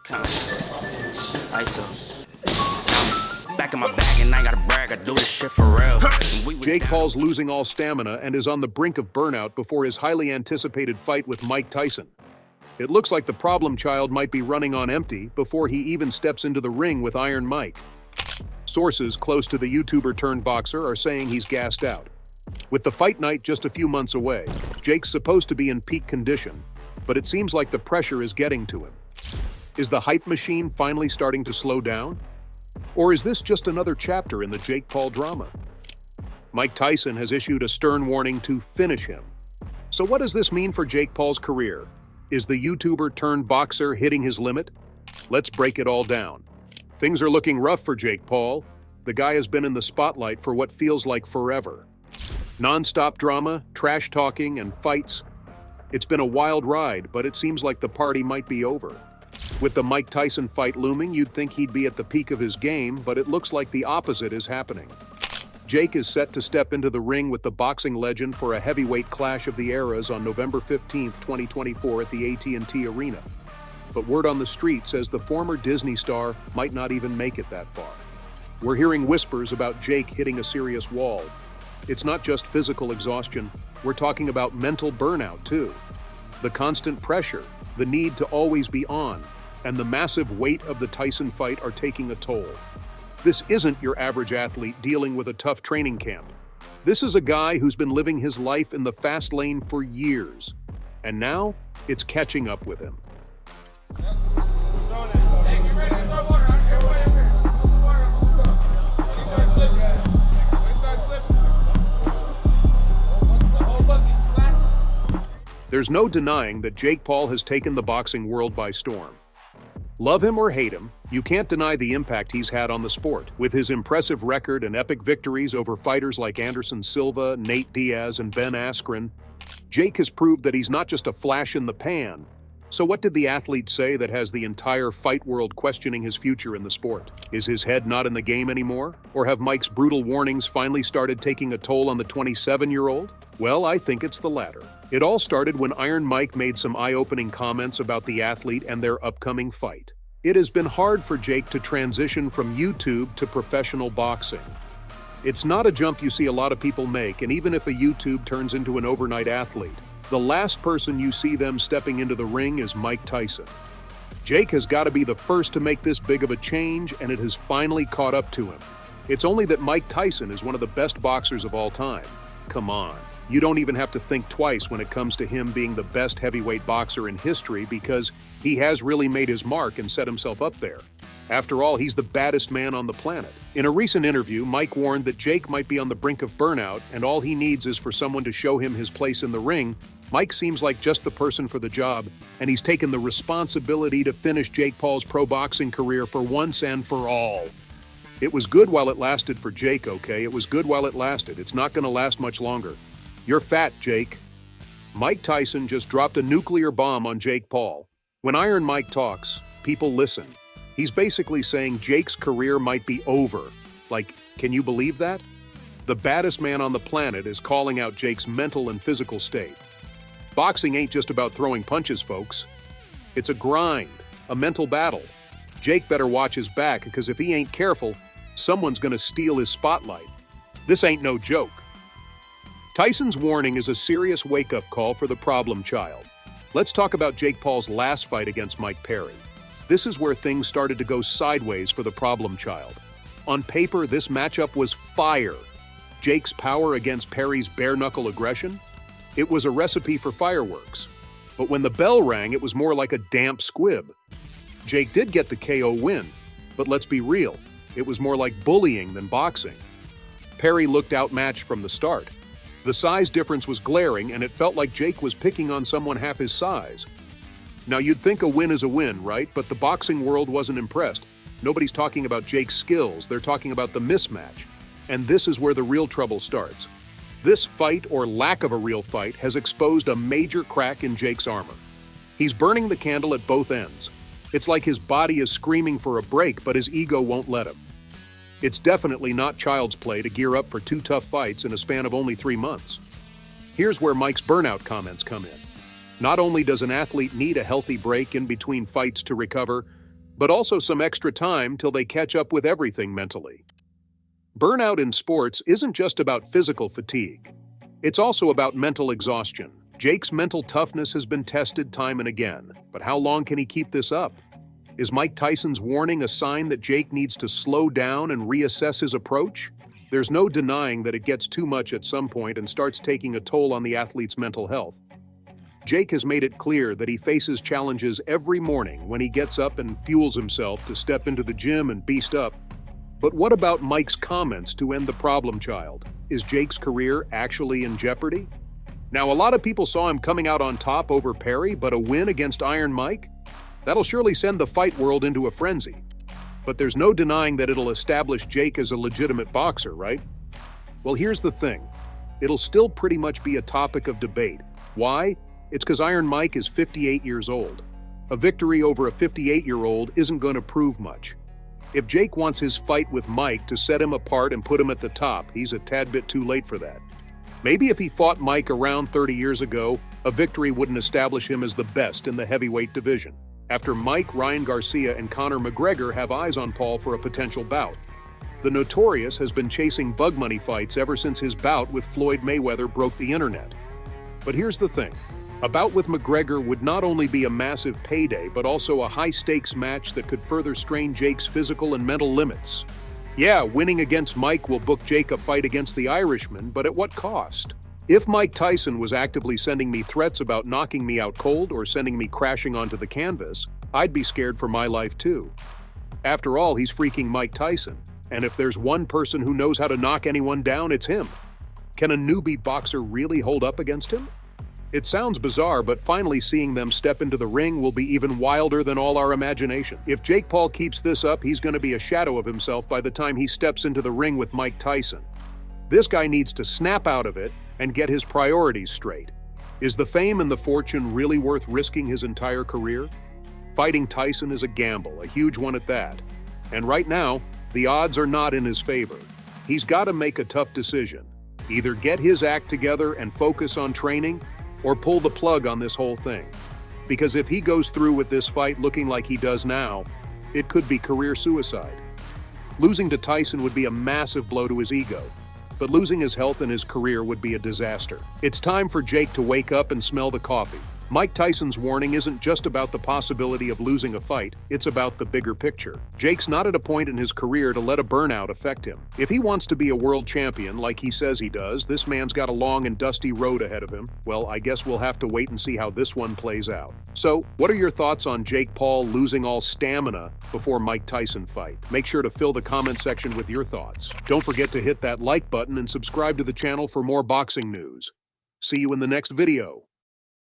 ISO. Back in my bag and I gotta brag, I do this shit for real. Jake Paul's losing all stamina and is on the brink of burnout before his highly anticipated fight with Mike Tyson. It looks like the problem child might be running on empty before he even steps into the ring with Iron Mike. Sources close to the YouTuber-turned-boxer are saying he's gassed out. With the fight night just a few months away, Jake's supposed to be in peak condition, but it seems like the pressure is getting to him. Is the hype machine finally starting to slow down? Or is this just another chapter in the Jake Paul drama? Mike Tyson has issued a stern warning to finish him. So what does this mean for Jake Paul's career? Is the YouTuber-turned-boxer hitting his limit? Let's break it all down. Things are looking rough for Jake Paul. The guy has been in the spotlight for what feels like forever. Non-stop drama, trash talking, and fights. It's been a wild ride, but it seems like the party might be over. With the Mike Tyson fight looming, you'd think he'd be at the peak of his game, but it looks like the opposite is happening. Jake is set to step into the ring with the boxing legend for a heavyweight clash of the eras on November 15th, 2024 at the AT&T Arena. But word on the street says the former Disney star might not even make it that far. We're hearing whispers about Jake hitting a serious wall. It's not just physical exhaustion, we're talking about mental burnout too. The constant pressure, the need to always be on, and the massive weight of the Tyson fight are taking a toll. This isn't your average athlete dealing with a tough training camp. This is a guy who's been living his life in the fast lane for years, and now it's catching up with him. There's no denying that Jake Paul has taken the boxing world by storm. Love him or hate him, you can't deny the impact he's had on the sport. With his impressive record and epic victories over fighters like Anderson Silva, Nate Diaz, and Ben Askren, Jake has proved that he's not just a flash in the pan. So what did the athlete say that has the entire fight world questioning his future in the sport? Is his head not in the game anymore? Or have Mike's brutal warnings finally started taking a toll on the 27-year-old? Well, I think it's the latter. It all started when Iron Mike made some eye-opening comments about the athlete and their upcoming fight. It has been hard for Jake to transition from YouTube to professional boxing. It's not a jump you see a lot of people make, and even if a YouTube turns into an overnight athlete, the last person you see them stepping into the ring is Mike Tyson. Jake has got to be the first to make this big of a change, and it has finally caught up to him. It's only that Mike Tyson is one of the best boxers of all time. Come on. You don't even have to think twice when it comes to him being the best heavyweight boxer in history because he has really made his mark and set himself up there. After all, he's the baddest man on the planet. In a recent interview, Mike warned that Jake might be on the brink of burnout and all he needs is for someone to show him his place in the ring. Mike seems like just the person for the job, and he's taken the responsibility to finish Jake Paul's pro boxing career for once and for all. It was good while it lasted for Jake, okay? It was good while it lasted. It's not going to last much longer. You're fat, Jake. Mike Tyson just dropped a nuclear bomb on Jake Paul. When Iron Mike talks, people listen. He's basically saying Jake's career might be over. Like, can you believe that? The baddest man on the planet is calling out Jake's mental and physical state. Boxing ain't just about throwing punches, folks. It's a grind, a mental battle. Jake better watch his back because if he ain't careful, someone's gonna steal his spotlight. This ain't no joke. Tyson's warning is a serious wake-up call for the problem child. Let's talk about Jake Paul's last fight against Mike Perry. This is where things started to go sideways for the problem child. On paper, this matchup was fire. Jake's power against Perry's bare-knuckle aggression? It was a recipe for fireworks. But when the bell rang, it was more like a damp squib. Jake did get the KO win, but let's be real, it was more like bullying than boxing. Perry looked outmatched from the start. The size difference was glaring, and it felt like Jake was picking on someone half his size. Now, you'd think a win is a win, right? But the boxing world wasn't impressed. Nobody's talking about Jake's skills, they're talking about the mismatch. And this is where the real trouble starts. This fight, or lack of a real fight, has exposed a major crack in Jake's armor. He's burning the candle at both ends. It's like his body is screaming for a break, but his ego won't let him. It's definitely not child's play to gear up for 2 tough fights in a span of only 3 months. Here's where Mike's burnout comments come in. Not only does an athlete need a healthy break in between fights to recover, but also some extra time till they catch up with everything mentally. Burnout in sports isn't just about physical fatigue. It's also about mental exhaustion. Jake's mental toughness has been tested time and again, but how long can he keep this up? Is Mike Tyson's warning a sign that Jake needs to slow down and reassess his approach? There's no denying that it gets too much at some point and starts taking a toll on the athlete's mental health. Jake has made it clear that he faces challenges every morning when he gets up and fuels himself to step into the gym and beast up. But what about Mike's comments to end the problem child? Is Jake's career actually in jeopardy? Now, a lot of people saw him coming out on top over Perry, but a win against Iron Mike? That'll surely send the fight world into a frenzy. But there's no denying that it'll establish Jake as a legitimate boxer, right? Well, here's the thing. It'll still pretty much be a topic of debate. Why? It's because Iron Mike is 58 years old. A victory over a 58-year-old isn't going to prove much. If Jake wants his fight with Mike to set him apart and put him at the top, he's a tad bit too late for that. Maybe if he fought Mike around 30 years ago, a victory wouldn't establish him as the best in the heavyweight division. After Mike, Ryan Garcia, and Conor McGregor have eyes on Paul for a potential bout. The Notorious has been chasing bug money fights ever since his bout with Floyd Mayweather broke the internet. But here's the thing. A bout with McGregor would not only be a massive payday, but also a high-stakes match that could further strain Jake's physical and mental limits. Yeah, winning against Mike will book Jake a fight against the Irishman, but at what cost? If Mike Tyson was actively sending me threats about knocking me out cold or sending me crashing onto the canvas, I'd be scared for my life too. After all, he's freaking Mike Tyson, and if there's one person who knows how to knock anyone down, it's him. Can a newbie boxer really hold up against him? It sounds bizarre, but finally seeing them step into the ring will be even wilder than all our imagination. If Jake Paul keeps this up, he's going to be a shadow of himself by the time he steps into the ring with Mike Tyson. This guy needs to snap out of it and get his priorities straight. Is the fame and the fortune really worth risking his entire career? Fighting Tyson is a gamble, a huge one at that. And right now, the odds are not in his favor. He's got to make a tough decision. Either get his act together and focus on training, or pull the plug on this whole thing. Because if he goes through with this fight looking like he does now, it could be career suicide. Losing to Tyson would be a massive blow to his ego, but losing his health and his career would be a disaster. It's time for Jake to wake up and smell the coffee. Mike Tyson's warning isn't just about the possibility of losing a fight, it's about the bigger picture. Jake's not at a point in his career to let a burnout affect him. If he wants to be a world champion like he says he does, this man's got a long and dusty road ahead of him. Well, I guess we'll have to wait and see how this one plays out. So, what are your thoughts on Jake Paul losing all stamina before Mike Tyson fight? Make sure to fill the comment section with your thoughts. Don't forget to hit that like button and subscribe to the channel for more boxing news. See you in the next video.